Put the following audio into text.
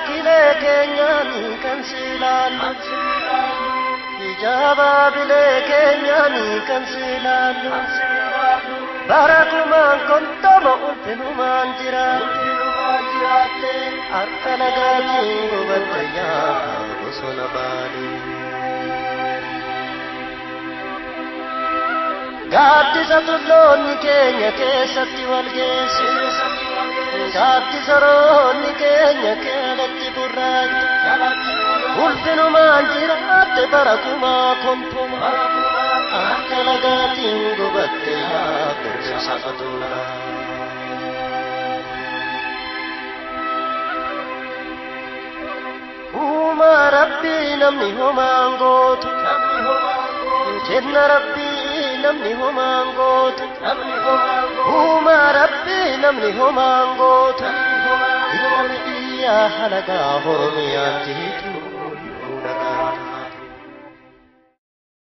kilee keenyaani kan silaallu ijaaba bilee keenyaani kan silaallu barakumaan kontama ulfinumaan jiraatte harka nagaatiin gubatte yaa bosona Baalii. Gaaddisa tulloonni keenya keessatti wal geessu gaaddisa roonni keenya keessatti burraaji ulfinumaan jiraatte barakumaa konfuma akka lagaatiin gubatte yaa birsa aduuraa. Uumaa Rabbii namni homaan gootu jenna Rabbii namni homaan gootu uumaa Rabbii namni homaan gootu ilmi iyyaa halagaa Oromiyaan jiitu